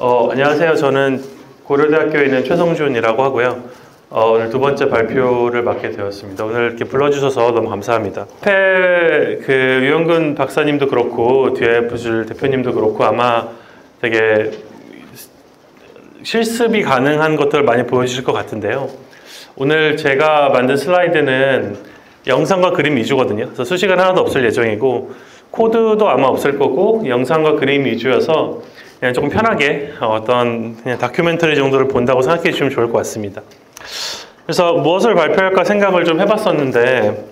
안녕하세요. 저는 고려대학교에 있는 최성준이라고 하고요. 오늘 두 번째 발표를 맡게 되었습니다. 오늘 이렇게 불러주셔서 너무 감사합니다. 앞에 유영근 박사님도 그렇고 뒤에 부줄 대표님도 그렇고 아마 되게 실습이 가능한 것들을 많이 보여주실 것 같은데요. 오늘 제가 만든 슬라이드는 영상과 그림 위주거든요. 그래서 수식은 하나도 없을 예정이고 코드도 아마 없을 거고 영상과 그림 위주여서 그냥 조금 편하게 그냥 다큐멘터리 정도를 본다고 생각해 주시면 좋을 것 같습니다. 그래서 무엇을 발표할까 생각을 좀 해봤었는데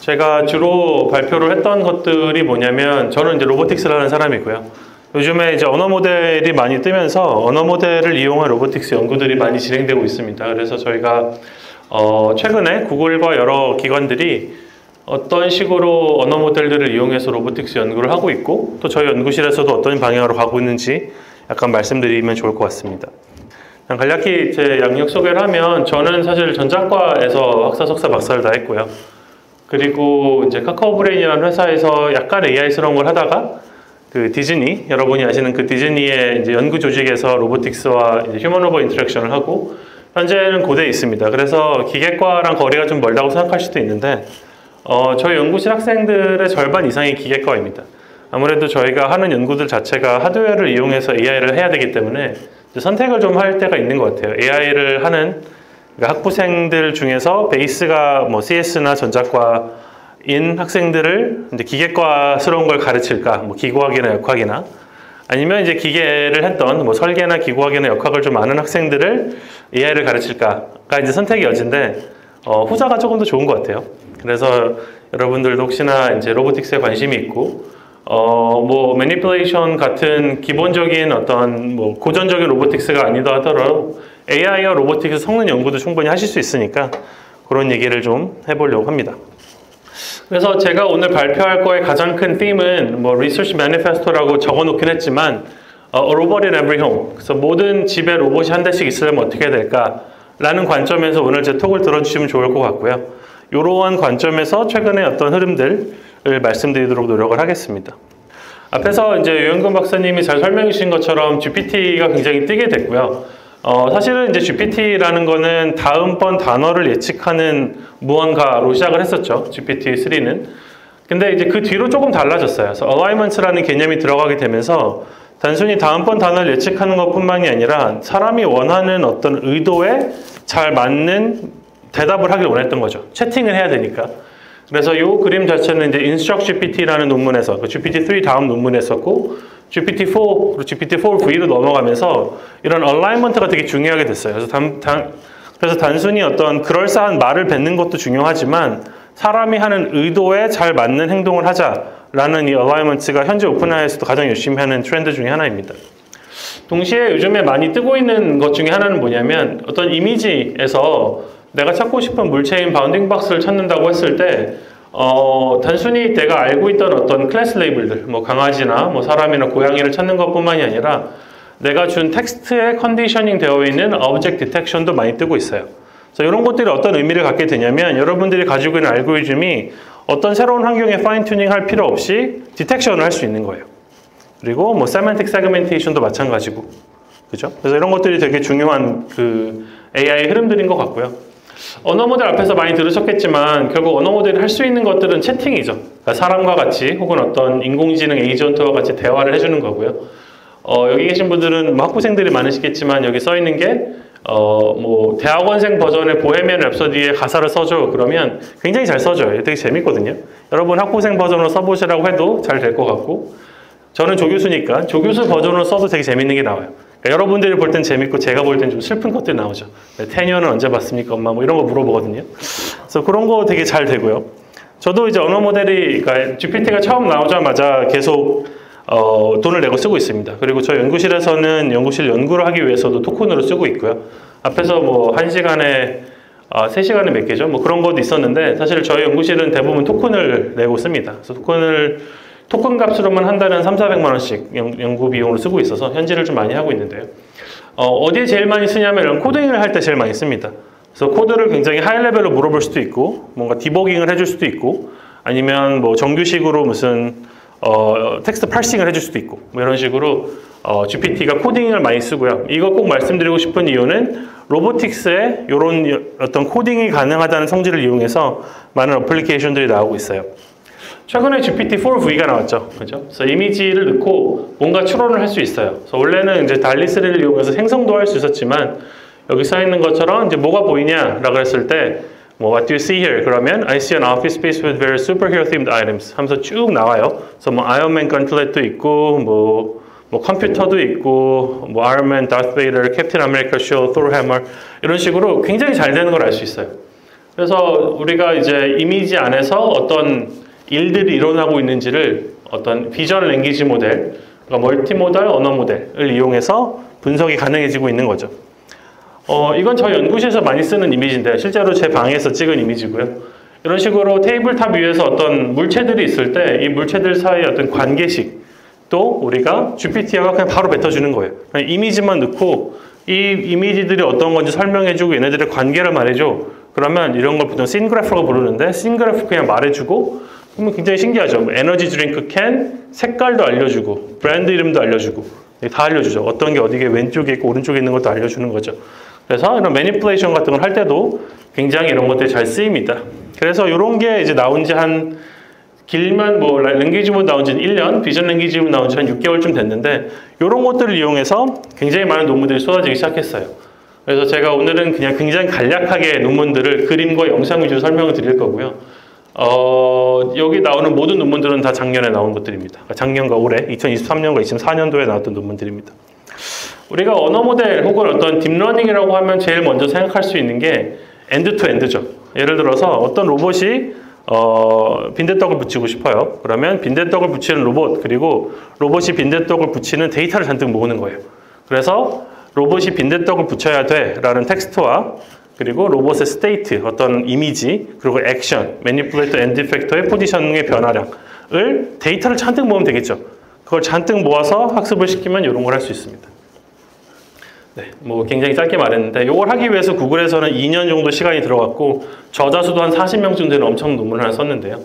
제가 주로 발표를 했던 것들이 뭐냐면 저는 이제 로보틱스를 하는 사람이고요. 요즘에 이제 언어 모델이 많이 뜨면서 언어 모델을 이용한 로보틱스 연구들이 많이 진행되고 있습니다. 그래서 저희가 최근에 구글과 여러 기관들이 어떤 식으로 언어 모델들을 이용해서 로보틱스 연구를 하고 있고 또 저희 연구실에서도 어떤 방향으로 가고 있는지 약간 말씀드리면 좋을 것 같습니다. 간략히 제 양력 소개를 하면 저는 사실 전자과에서 학사, 석사, 박사를 다 했고요. 그리고 이제 카카오브레인이라는 회사에서 약간 AI스러운 걸 하다가 그 디즈니, 여러분이 아시는 그 디즈니의 이제 연구 조직에서 로보틱스와 휴먼 오버 인터랙션을 하고 현재는 고대에 있습니다. 그래서 기계과랑 거리가 좀 멀다고 생각할 수도 있는데 저희 연구실 학생들의 절반 이상이 기계과입니다. 아무래도 저희가 하는 연구들 자체가 하드웨어를 이용해서 AI를 해야 되기 때문에 선택을 좀 할 때가 있는 것 같아요. AI를 하는 학부생들 중에서 베이스가 뭐 CS나 전자과인 학생들을 이제 기계과스러운 걸 가르칠까, 뭐 기구학이나 역학이나 아니면 이제 기계를 했던 뭐 설계나 기구학이나 역학을 좀 아는 학생들을 AI를 가르칠까가 이제 선택의 여지인데 후자가 조금 더 좋은 것 같아요. 그래서 여러분들도 혹시나 이제 로보틱스에 관심이 있고 뭐 매니플레이션 같은 기본적인 어떤 뭐 고전적인 로보틱스가 아니다 하더라도 AI와 로보틱스 섞는 연구도 충분히 하실 수 있으니까 그런 얘기를 좀 해보려고 합니다. 그래서 제가 오늘 발표할 거의 가장 큰 팀은 뭐 리서치 매니페스토라고 적어놓긴 했지만 A robot in every home. 그래서 모든 집에 로봇이 한 대씩 있으려면 어떻게 해야 될까라는 관점에서 오늘 제 톡을 들어주시면 좋을 것 같고요. 이러한 관점에서 최근의 어떤 흐름들을 말씀드리도록 노력을 하겠습니다. 앞에서 이제 유영근 박사님이 잘 설명해 주신 것처럼 GPT가 굉장히 뜨게 됐고요. 사실은 이제 GPT라는 거는 다음번 단어를 예측하는 무언가로 시작을 했었죠. GPT-3는. 근데 이제 그 뒤로 조금 달라졌어요. 그래서 alignment라는 개념이 들어가게 되면서 단순히 다음번 단어를 예측하는 것뿐만이 아니라 사람이 원하는 어떤 의도에 잘 맞는 대답을 하길 원했던 거죠. 채팅을 해야 되니까. 그래서 이 그림 자체는 이제 Instruct GPT라는 논문에서, GPT-3 다음 논문에 썼고, GPT-4, 그리고 GPT-4V로 넘어가면서 이런 alignment가 되게 중요하게 됐어요. 그래서 단순히 어떤 그럴싸한 말을 뱉는 것도 중요하지만 사람이 하는 의도에 잘 맞는 행동을 하자라는 이 alignment가 현재 오픈AI에서도 가장 열심히 하는 트렌드 중에 하나입니다. 동시에 요즘에 많이 뜨고 있는 것 중에 하나는 뭐냐면 어떤 이미지에서 내가 찾고 싶은 물체인 바운딩 박스를 찾는다고 했을 때 단순히 내가 알고 있던 어떤 클래스 레이블들, 뭐 강아지나 뭐 사람이나 고양이를 찾는 것뿐만이 아니라 내가 준 텍스트에 컨디셔닝 되어 있는 오브젝트 디텍션도 많이 뜨고 있어요. 그래서 이런 것들이 어떤 의미를 갖게 되냐면 여러분들이 가지고 있는 알고리즘이 어떤 새로운 환경에 파인 튜닝 할 필요 없이 디텍션을 할 수 있는 거예요. 그리고 뭐 세만틱 세그멘테이션도 마찬가지고, 그죠? 그래서 이런 것들이 되게 중요한 그 AI 흐름들인 것 같고요. 언어 모델 앞에서 많이 들으셨겠지만 결국 언어 모델이 할 수 있는 것들은 채팅이죠. 그러니까 사람과 같이 혹은 어떤 인공지능 에이전트와 같이 대화를 해주는 거고요. 여기 계신 분들은 뭐 학부생들이 많으시겠지만 여기 써 있는 게 뭐 대학원생 버전의 보헤미안 랩소디의 가사를 써줘 그러면 굉장히 잘 써줘요. 되게 재밌거든요. 여러분 학부생 버전으로 써보시라고 해도 잘 될 것 같고 저는 조교수니까 조교수 버전으로 써도 되게 재밌는 게 나와요. 그러니까 여러분들이 볼 땐 재밌고 제가 볼 땐 좀 슬픈 것들이 나오죠. 테니어는 언제 봤습니까 엄마 뭐 이런 거 물어보거든요. 그래서 그런 거 되게 잘 되고요. 저도 이제 언어 모델이 그러니까 GPT가 처음 나오자마자 계속 돈을 내고 쓰고 있습니다. 그리고 저희 연구실에서는 연구실 연구를 하기 위해서도 토큰으로 쓰고 있고요. 앞에서 뭐 1시간에 3시간에 몇 개죠? 뭐 그런 것도 있었는데 사실 저희 연구실은 대부분 토큰을 내고 씁니다. 그래서 토큰 값으로만 한 달에 300~400만 원씩 연구 비용으로 쓰고 있어서 현질을 좀 많이 하고 있는데요. 어디에 제일 많이 쓰냐면 이런 코딩을 할 때 제일 많이 씁니다. 그래서 코드를 굉장히 하이 레벨로 물어볼 수도 있고 뭔가 디버깅을 해줄 수도 있고 아니면 뭐 정규식으로 무슨 텍스트 파싱을 해줄 수도 있고 뭐 이런 식으로 GPT가 코딩을 많이 쓰고요. 이거 꼭 말씀드리고 싶은 이유는 로보틱스에 이런 어떤 코딩이 가능하다는 성질을 이용해서 많은 어플리케이션들이 나오고 있어요. 최근에 GPT-4V가 나왔죠. 그죠? 그래서 이미지를 넣고 뭔가 추론을 할 수 있어요. 그래서 원래는 이제 달리3를 이용해서 생성도 할 수 있었지만 여기 써 있는 것처럼 이제 뭐가 보이냐라고 했을 때 뭐 What do you see here? 그러면 I see an office space with various superhero themed items 하면서 쭉 나와요. 그래서 뭐 아이언맨 건틀렛도 있고 뭐 컴퓨터도 있고 뭐 아이언맨, 다스 베이더, 캡틴 아메리카 쇼, 토르 해머 이런 식으로 굉장히 잘 되는 걸 알 수 있어요. 그래서 우리가 이제 이미지 안에서 어떤 일들이 일어나고 있는지를 어떤 비전 랭귀지 모델, 그러니까 멀티모달 언어 모델을 이용해서 분석이 가능해지고 있는 거죠. 이건 저희 연구실에서 많이 쓰는 이미지인데 실제로 제 방에서 찍은 이미지고요. 이런 식으로 테이블탑 위에서 어떤 물체들이 있을 때 이 물체들 사이의 어떤 관계식 또 우리가 GPT가 그냥 바로 뱉어주는 거예요. 그냥 이미지만 넣고 이 이미지들이 어떤 건지 설명해주고 얘네들의 관계를 말해줘. 그러면 이런 걸 보통 씬그래프라고 부르는데 씬그래프 그냥 말해주고 그러면 굉장히 신기하죠. 에너지 드링크 캔 색깔도 알려주고 브랜드 이름도 알려주고 다 알려주죠. 어떤 게 어디에 왼쪽에 있고 오른쪽에 있는 것도 알려주는 거죠. 그래서 이런 매니플레이션 같은 걸 할 때도 굉장히 이런 것들이 잘 쓰입니다. 그래서 이런 게 이제 나온 지 한 길면 뭐 랭귀지 모드 나온 지는 1년, 비전 랭귀지 모드 나온 지 한 6개월쯤 됐는데 이런 것들을 이용해서 굉장히 많은 논문들이 쏟아지기 시작했어요. 그래서 제가 오늘은 그냥 굉장히 간략하게 논문들을 그림과 영상 위주로 설명을 드릴 거고요. 여기 나오는 모든 논문들은 다 작년에 나온 것들입니다. 작년과 올해, 2023년과 2024년도에 나왔던 논문들입니다. 우리가 언어 모델 혹은 어떤 딥러닝이라고 하면 제일 먼저 생각할 수 있는 게 엔드 투 엔드죠. 예를 들어서 어떤 로봇이 빈대떡을 붙이고 싶어요. 그러면 빈대떡을 붙이는 로봇 그리고 로봇이 빈대떡을 붙이는 데이터를 잔뜩 모으는 거예요. 그래서 로봇이 빈대떡을 붙여야 돼 라는 텍스트와 그리고 로봇의 스테이트, 어떤 이미지, 그리고 액션, 매니플레이터 엔드 팩터의 포지셔닝의 변화량을 데이터를 잔뜩 모으면 되겠죠. 그걸 잔뜩 모아서 학습을 시키면 이런 걸 할 수 있습니다. 네, 뭐 굉장히 짧게 말했는데 이걸 하기 위해서 구글에서는 2년 정도 시간이 들어갔고 저자 수도 한 40명 정도 되는 엄청 논문을 하나 썼는데요.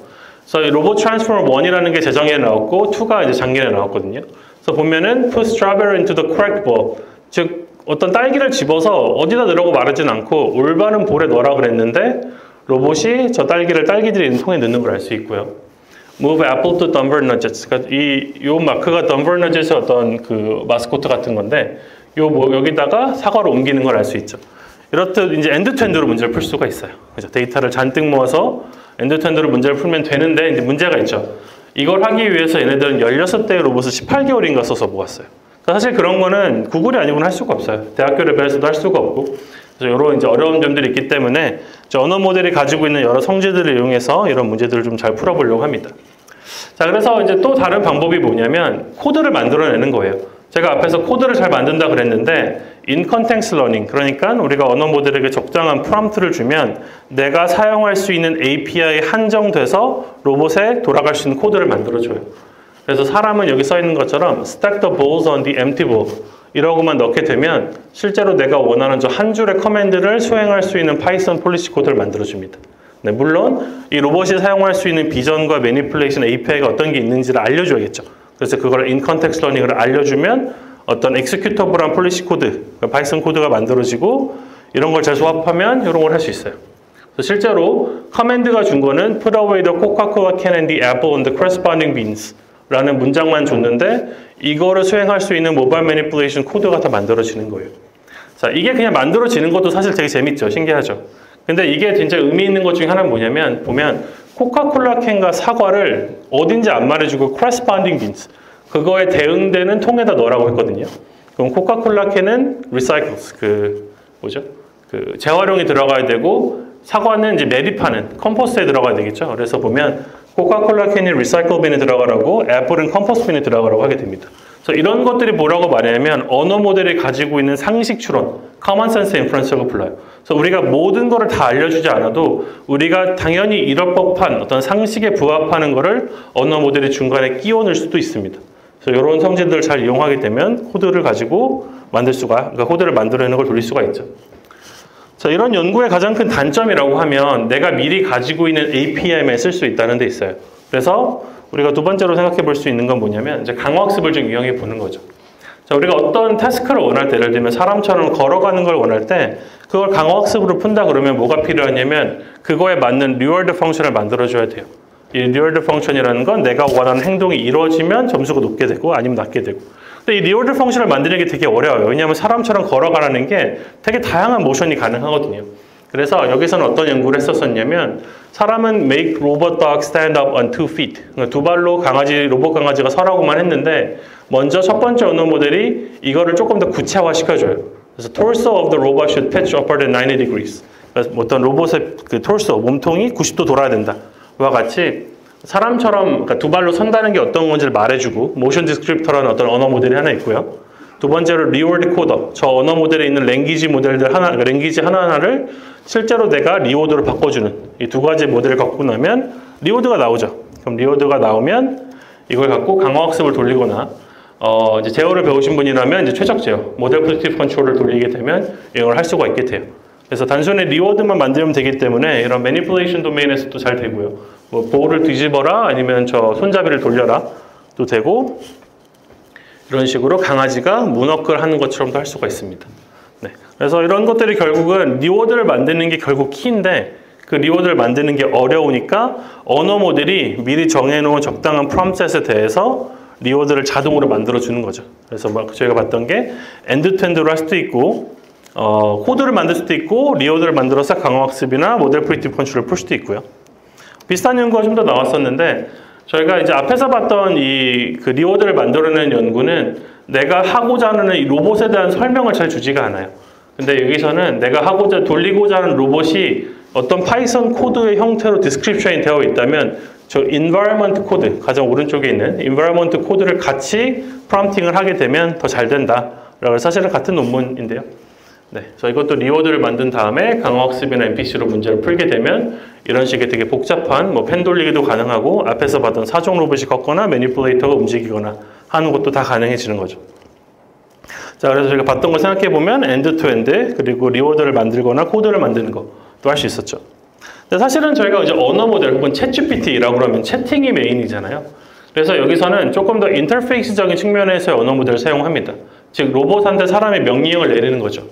그래서 로봇 트랜스포머 1이라는 게 재작년에 나왔고 2가 이제 작년에 나왔거든요. 그래서 보면은 put strawberry into the correct bowl, 즉 어떤 딸기를 집어서 어디다 넣으라고 말하진 않고 올바른 볼에 넣으라 그랬는데 로봇이 저 딸기를 딸기들이 있는 통에 넣는 걸 알 수 있고요. Move apple to Dunbar Nuggets. 그러니까 요 마크가 Dunbar Nuggets의 어떤 그 마스코트 같은 건데 여기다가 사과를 옮기는 걸 알 수 있죠. 이렇듯 이제 엔드-투-엔드로 문제를 풀 수가 있어요. 그죠? 데이터를 잔뜩 모아서 엔드-투-엔드로 문제를 풀면 되는데 이제 문제가 있죠. 이걸 하기 위해서 얘네들은 16대의 로봇을 18개월인가 써서 모았어요. 사실 그런 거는 구글이 아니고는 할 수가 없어요. 대학교 레벨에서도 할 수가 없고. 그래서 이런 이제 어려운 점들이 있기 때문에 언어 모델이 가지고 있는 여러 성질들을 이용해서 이런 문제들을 좀 잘 풀어보려고 합니다. 자, 그래서 이제 또 다른 방법이 뭐냐면 코드를 만들어내는 거예요. 제가 앞에서 코드를 잘 만든다 그랬는데 in context learning, 그러니까 우리가 언어 모델에게 적당한 프롬프트를 주면 내가 사용할 수 있는 API에 한정돼서 로봇에 돌아갈 수 있는 코드를 만들어줘요. 그래서 사람은 여기 써 있는 것처럼 stack the balls on the empty ball 이러고만 넣게 되면 실제로 내가 원하는 저 한 줄의 커맨드를 수행할 수 있는 파이썬 폴리시 코드를 만들어줍니다. 네, 물론 이 로봇이 사용할 수 있는 비전과 매니플레이션 API가 어떤 게 있는지를 알려줘야겠죠. 그래서 그걸 in context learning을 알려주면 어떤 executable 폴리시 코드, 파이썬 코드가 만들어지고 이런 걸 재수합하면 이런 걸 할 수 있어요. 그래서 실제로 커맨드가 준 거는 put away the Coca-Cola can and the apple on the corresponding beans 라는 문장만 줬는데 이거를 수행할 수 있는 모바일 매니플레이션 코드가 다 만들어지는 거예요. 자, 이게 그냥 만들어지는 것도 사실 되게 재밌죠. 신기하죠. 근데 이게 진짜 의미 있는 것 중에 하나는 뭐냐면 보면 코카콜라 캔과 사과를 어딘지 안 말해주고 corresponding beans 그거에 대응되는 통에다 넣으라고 했거든요. 그럼 코카콜라 캔은 recycles 재활용이 들어가야 되고 사과는 이제 매립하는 컴포스트에 들어가야 되겠죠. 그래서 보면 코카콜라 캔이 리사이클 빈에 들어가라고 애플은 컴포스트 빈에 들어가라고 하게 됩니다. 그래서 이런 것들이 뭐라고 말하냐면 언어 모델이 가지고 있는 상식 추론, common sense inference라고 불러요. 그래서 우리가 모든 거를 다 알려주지 않아도 우리가 당연히 이럴 법한 어떤 상식에 부합하는 거를 언어 모델이 중간에 끼워 넣을 수도 있습니다. 그래서 이런 성질들을 잘 이용하게 되면 코드를 가지고 그러니까 코드를 만들어내는 걸 돌릴 수가 있죠. 자, 이런 연구의 가장 큰 단점이라고 하면 내가 미리 가지고 있는 API만 쓸 수 있다는 데 있어요. 그래서 우리가 두 번째로 생각해 볼 수 있는 건 뭐냐면 이제 강화학습을 좀 이용해 보는 거죠. 자, 우리가 어떤 태스크를 원할 때, 예를 들면 사람처럼 걸어가는 걸 원할 때 그걸 강화학습으로 푼다 그러면 뭐가 필요하냐면 그거에 맞는 리워드 펑션을 만들어줘야 돼요. 이 리워드 펑션이라는 건 내가 원하는 행동이 이루어지면 점수가 높게 되고 아니면 낮게 되고. 근데 이 리워드 펑션을 만드는 게 되게 어려워요. 왜냐하면 사람처럼 걸어가라는 게 되게 다양한 모션이 가능하거든요. 그래서 여기서는 어떤 연구를 했었냐면 사람은 make robot dog stand up on 2 feet. 그러니까 두 발로 로봇 강아지가 서라고만 했는데 먼저 첫 번째 언어 모델이 이거를 조금 더 구체화시켜줘요. 그래서 torso of the robot should pitch upward at 90 degrees. 그래서 어떤 로봇의 그 torso, 몸통이 90도 돌아야 된다. 와 같이 사람처럼 그러니까 두 발로 선다는 게 어떤 건지를 말해주고 모션 디스크립터라는 어떤 언어 모델이 하나 있고요. 두 번째로 리워드 코더, 저 언어 모델에 있는 랭귀지 모델들 랭귀지 하나하나를 실제로 내가 리워드로 바꿔주는 이 두 가지 모델을 갖고 나면 리워드가 나오죠. 그럼 리워드가 나오면 이걸 갖고 강화학습을 돌리거나 이제 제어를 배우신 분이라면 이제 최적 제어, 모델 프리딕티브 컨트롤을 돌리게 되면 이걸 할 수가 있게 돼요. 그래서 단순히 리워드만 만들면 되기 때문에 이런 매니플레이션 도메인에서도 잘 되고요. 뭐 볼을 뒤집어라 아니면 저 손잡이를 돌려라 도 되고 이런 식으로 강아지가 문워크를 하는 것처럼도 할 수가 있습니다. 네. 그래서 이런 것들이 결국은 리워드를 만드는 게 결국 키인데 그 리워드를 만드는 게 어려우니까 언어 모델이 미리 정해놓은 적당한 프롬프트에 대해서 리워드를 자동으로 만들어주는 거죠. 그래서 막 저희가 봤던 게 엔드-투-엔드로 할 수도 있고 코드를 만들 수도 있고 리워드를 만들어서 강화학습이나 모델 프리딕티브 컨트롤을 풀 수도 있고요. 비슷한 연구가 좀 더 나왔었는데 저희가 이제 앞에서 봤던 그 리워드를 만들어내는 연구는 내가 하고자 하는 이 로봇에 대한 설명을 잘 주지가 않아요. 근데 여기서는 내가 돌리고자 하는 로봇이 어떤 파이썬 코드의 형태로 디스크립션이 되어 있다면 저 environment 코드, 가장 오른쪽에 있는 environment 코드를 같이 프롬프팅을 하게 되면 더 잘 된다. 라고 사실은 같은 논문인데요. 네, 그래서 이것도 리워드를 만든 다음에 강화학습이나 MPC로 문제를 풀게 되면 이런 식의 되게 복잡한 펜 돌리기도 가능하고 앞에서 봤던 사종 로봇이 걷거나 매니플레이터가 움직이거나 하는 것도 다 가능해지는 거죠. 자, 그래서 저희가 봤던 걸 생각해 보면 엔드 투 엔드 그리고 리워드를 만들거나 코드를 만드는 것도 할 수 있었죠. 근데 사실은 저희가 이제 언어 모델 혹은 챗GPT라고 그러면 채팅이 메인이잖아요. 그래서 여기서는 조금 더 인터페이스적인 측면에서의 언어 모델을 사용합니다. 즉 로봇한테 사람이 명령을 내리는 거죠.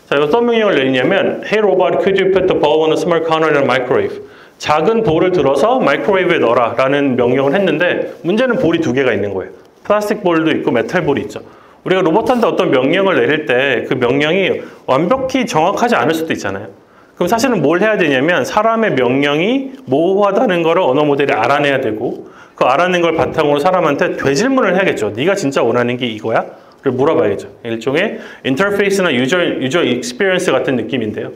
자, 어떤 명령을 내리냐면 Hey robot, could you put the ball on a small counter in a microwave? 작은 볼을 들어서 마이크로웨이브에 넣어라 라는 명령을 했는데 문제는 볼이 두 개가 있는 거예요. 플라스틱 볼도 있고 메탈 볼이 있죠. 우리가 로봇한테 어떤 명령을 내릴 때 그 명령이 완벽히 정확하지 않을 수도 있잖아요. 그럼 사실은 뭘 해야 되냐면 사람의 명령이 모호하다는 걸 언어 모델이 알아내야 되고 그 알아낸 걸 바탕으로 사람한테 되질문을 해야겠죠. 네가 진짜 원하는 게 이거야? 를 물어봐야죠. 일종의 인터페이스나 유저 익스피리언스 같은 느낌인데요.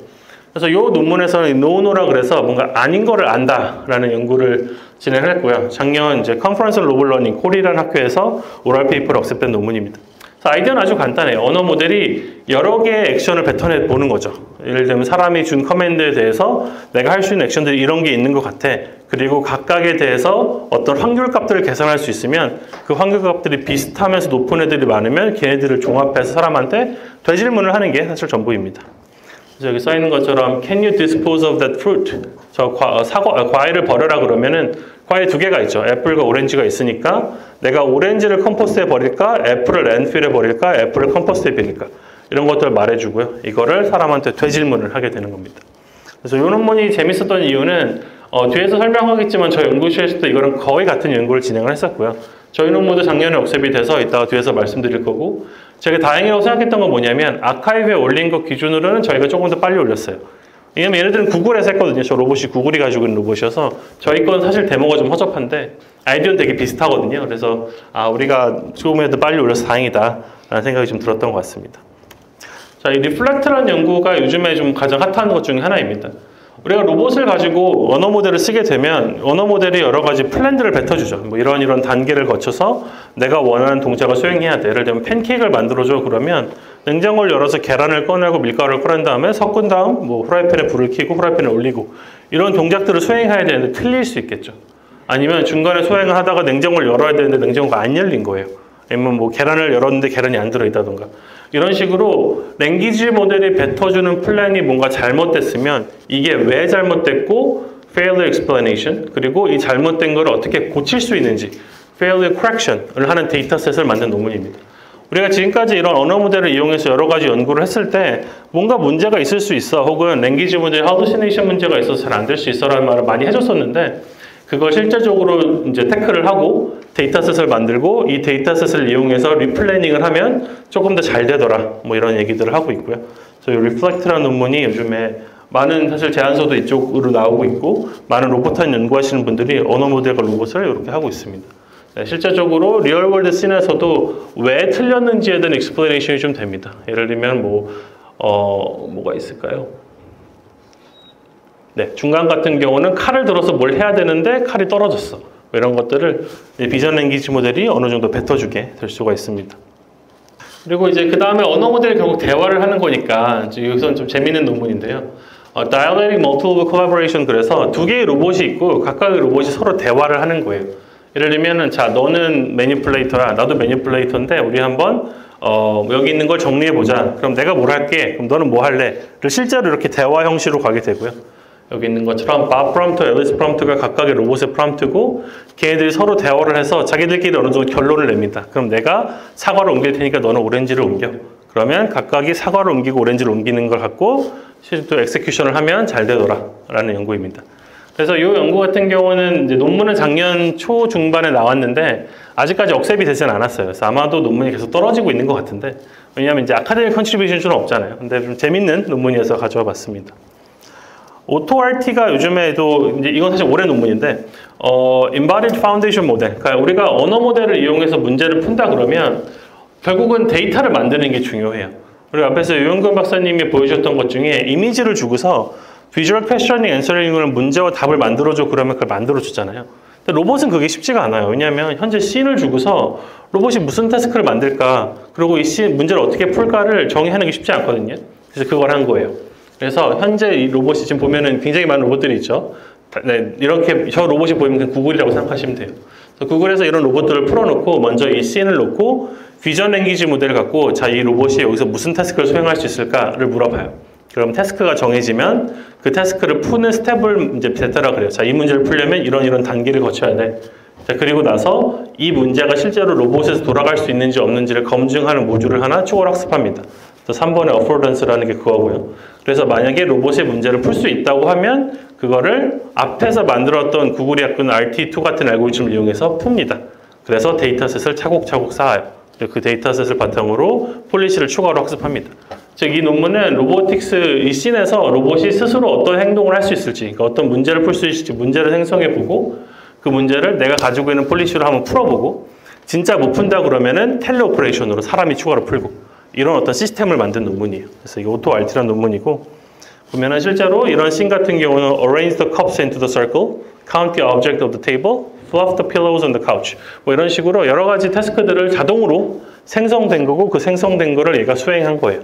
그래서 이 논문에서는 노노라 그래서 뭔가 아닌 거를 안다라는 연구를 진행을 했고요. 작년 이제 컨퍼런스 로블러닝 콜이라는 학교에서 오랄 페이퍼를 억셉된 논문입니다. 그래서 아이디어는 아주 간단해요. 언어 모델이 여러 개의 액션을 뱉어내 보는 거죠. 예를 들면 사람이 준 커맨드에 대해서 내가 할 수 있는 액션들이 이런 게 있는 것 같아. 그리고 각각에 대해서 어떤 확률값들을 계산할 수 있으면 그 확률값들이 비슷하면서 높은 애들이 많으면 걔네들을 종합해서 사람한테 되질문을 하는 게 사실 전부입니다. 그래서 여기 써 있는 것처럼 Can you dispose of that fruit? 저 과일을 버려라 그러면은 과일 두 개가 있죠. 애플과 오렌지가 있으니까 내가 오렌지를 컴포스트에 버릴까? 애플을 랜드필에 버릴까? 애플을 컴포스트에 버릴까? 이런 것들을 말해주고요. 이거를 사람한테 되질문을 하게 되는 겁니다. 그래서 이 논문이 재밌었던 이유는 뒤에서 설명하겠지만 저희 연구실에서도 이거랑 거의 같은 연구를 진행을 했었고요. 저희 논문도 작년에 억셉이 돼서 이따가 뒤에서 말씀드릴 거고 제가 다행이라고 생각했던 건 뭐냐면 아카이브에 올린 것 기준으로는 저희가 조금 더 빨리 올렸어요. 왜냐면 얘네들은 구글에서 했거든요. 저 로봇이 구글이 가지고 있는 로봇이어서 저희 건 사실 데모가 좀 허접한데 아이디어는 되게 비슷하거든요. 그래서 우리가 조금이라도 빨리 올려서 다행이다 라는 생각이 좀 들었던 것 같습니다. 자, 이 리플렉트라는 연구가 요즘에 좀 가장 핫한 것 중에 하나입니다. 우리가 로봇을 가지고 언어 모델을 쓰게 되면 언어 모델이 여러 가지 플랜들을 뱉어주죠. 뭐 이런 단계를 거쳐서 내가 원하는 동작을 수행해야 돼. 예를 들면 팬케이크를 만들어줘 그러면 냉장고를 열어서 계란을 꺼내고 밀가루를 꺼낸 다음에 섞은 다음 뭐 후라이팬에 불을 켜고 후라이팬에 올리고 이런 동작들을 수행해야 되는데 틀릴 수 있겠죠. 아니면 중간에 수행을 하다가 냉장고를 열어야 되는데 냉장고가 안 열린 거예요. 아니면 뭐 계란을 열었는데 계란이 안 들어있다던가 이런 식으로 랭귀지 모델이 뱉어주는 플랜이 뭔가 잘못됐으면 이게 왜 잘못됐고 failure explanation 그리고 이 잘못된 걸 어떻게 고칠 수 있는지 failure correction을 하는 데이터셋을 만든 논문입니다. 우리가 지금까지 이런 언어 모델을 이용해서 여러 가지 연구를 했을 때 뭔가 문제가 있을 수 있어 혹은 랭귀지 문제, 할루시네이션 문제가 있어서 잘 안 될 수 있어 라는 말을 많이 해줬었는데 그걸 실제적으로 이제 태클을 하고 데이터셋을 만들고 이 데이터셋을 이용해서 리플래닝을 하면 조금 더 잘 되더라 뭐 이런 얘기들을 하고 있고요. 그래서 이 리플렉트라는 논문이 요즘에 많은 사실 제안서도 이쪽으로 나오고 있고 많은 로봇한 연구하시는 분들이 언어 모델과 로봇을 이렇게 하고 있습니다. 네, 실제적으로 리얼월드 씬에서도 왜 틀렸는지에 대한 익스플레이션이 좀 됩니다. 예를 들면 뭐가 있을까요? 네, 중간 같은 경우는 칼을 들어서 뭘 해야 되는데 칼이 떨어졌어. 이런 것들을 비전 랭귀지 모델이 어느 정도 뱉어주게 될 수가 있습니다. 그리고 이제 그 다음에 언어 모델이 결국 대화를 하는 거니까 여기서는 좀 재밌는 논문인데요. Dialectic Multiple Collaboration 그래서 두 개의 로봇이 있고 각각의 로봇이 서로 대화를 하는 거예요. 예를 들면은 자 너는 매니플레이터야 나도 매니플레이터인데 우리 한번 여기 있는 걸 정리해 보자. 그럼 내가 뭘 할게? 그럼 너는 뭐 할래? 를 실제로 이렇게 대화 형식으로 가게 되고요. 여기 있는 것처럼 밥 프롬프트, 앨리스 프롬프트가 각각의 로봇의 프롬프트고 걔네들이 서로 대화를 해서 자기들끼리 어느 정도 결론을 냅니다. 그럼 내가 사과를 옮길 테니까 너는 오렌지를 옮겨. 그러면 각각이 사과를 옮기고 오렌지를 옮기는 걸 갖고 실제로 엑세큐션을 하면 잘 되더라 라는 연구입니다. 그래서 이 연구 같은 경우는 이제 논문은 작년 초중반에 나왔는데 아직까지 억셉이 되지는 않았어요. 그래서 아마도 논문이 계속 떨어지고 있는 것 같은데 왜냐하면 이제 아카데믹 컨트리뷰션은 없잖아요. 근데 좀 재밌는 논문이어서 가져와 봤습니다. OtoRT가 요즘에도 이제 이건 사실 올해 논문인데 Embodied Foundation Model 그러니까 우리가 언어 모델을 이용해서 문제를 푼다 그러면 결국은 데이터를 만드는 게 중요해요. 우리 앞에서 유영근 박사님이 보여주셨던 것 중에 이미지를 주고서 비주얼 퀘셔닝 앤서링을 문제와 답을 만들어줘 그러면 그걸 만들어주잖아요. 근데 로봇은 그게 쉽지가 않아요. 왜냐하면 현재 씬을 주고서 로봇이 무슨 태스크를 만들까 그리고 이 씬 문제를 어떻게 풀까를 정의하는 게 쉽지 않거든요. 그래서 그걸 한 거예요. 그래서 현재 이 로봇이 지금 보면은 굉장히 많은 로봇들이 있죠. 네, 이렇게 저 로봇이 보이면 그냥 구글이라고 생각하시면 돼요. 그래서 구글에서 이런 로봇들을 풀어놓고 먼저 이 씬을 놓고 비전 랭귀지 모델을 갖고 자, 이 로봇이 여기서 무슨 태스크를 수행할 수 있을까를 물어봐요. 그럼 태스크가 정해지면 그 태스크를 푸는 스텝을 이제 세트라 그래요. 자, 이 문제를 풀려면 이런 단계를 거쳐야 돼. 자, 그리고 나서 이 문제가 실제로 로봇에서 돌아갈 수 있는지 없는지를 검증하는 모듈을 하나 추가로 학습합니다. 3번의 affordance라는 게 그거고요. 그래서 만약에 로봇의 문제를 풀 수 있다고 하면 그거를 앞에서 만들었던 구글이 갖고 RT2 같은 알고리즘을 이용해서 풉니다. 그래서 데이터셋을 차곡차곡 쌓아요. 그 데이터셋을 바탕으로 폴리시를 추가로 학습합니다. 즉 이 논문은 로보틱스 이 씬에서 로봇이 스스로 어떤 행동을 할 수 있을지 그러니까 어떤 문제를 풀 수 있을지 문제를 생성해보고 그 문제를 내가 가지고 있는 폴리시로 한번 풀어보고 진짜 못 푼다 그러면은 텔레오퍼레이션으로 사람이 추가로 풀고 이런 어떤 시스템을 만든 논문이에요. 그래서 이게 OtoRT라는 논문이고 보면은 실제로 이런 씬 같은 경우는 arrange the cups into the circle, count the object of the table, fluff the pillows on the couch 뭐 이런 식으로 여러 가지 태스크들을 자동으로 생성된 거고 그 생성된 거를 얘가 수행한 거예요.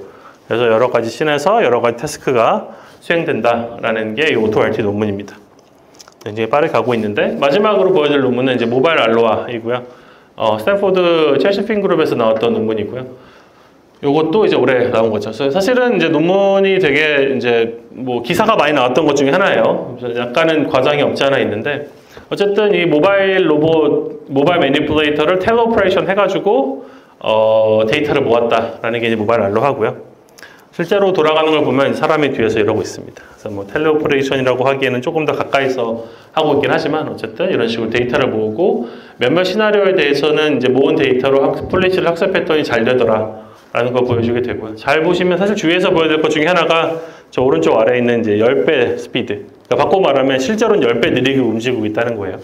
그래서 여러 가지 씬에서 여러 가지 태스크가 수행된다라는 게 이 OtoRT 논문입니다. 이제 빠르게 가고 있는데 마지막으로 보여드릴 논문은 이제 모바일 알로아이고요. 스탠포드 첼시 그룹에서 나왔던 논문이고요. 요것도 이제 올해 나온 거죠. 사실은 이제 논문이 되게 이제 뭐 기사가 많이 나왔던 것 중에 하나예요. 약간은 과장이 없지 않아 있는데 어쨌든 이 모바일 로봇, 모바일 매니플레이터를 텔레오퍼레이션 해가지고 데이터를 모았다라는 게 이제 모바일 알로하고요. 실제로 돌아가는 걸 보면 사람이 뒤에서 이러고 있습니다. 그래서 뭐 텔레오퍼레이션이라고 하기에는 조금 더 가까이서 하고 있긴 하지만 어쨌든 이런 식으로 데이터를 모으고 몇몇 시나리오에 대해서는 이제 모은 데이터로 폴리시를 학습했더니 잘 되더라. 라는 걸 보여주게 되고요. 잘 보시면 사실 주위에서 보여드릴 것 중에 하나가 저 오른쪽 아래에 있는 이제 10배 스피드. 그러니까 바꿔 말하면 실제로는 10배 느리게 움직이고 있다는 거예요.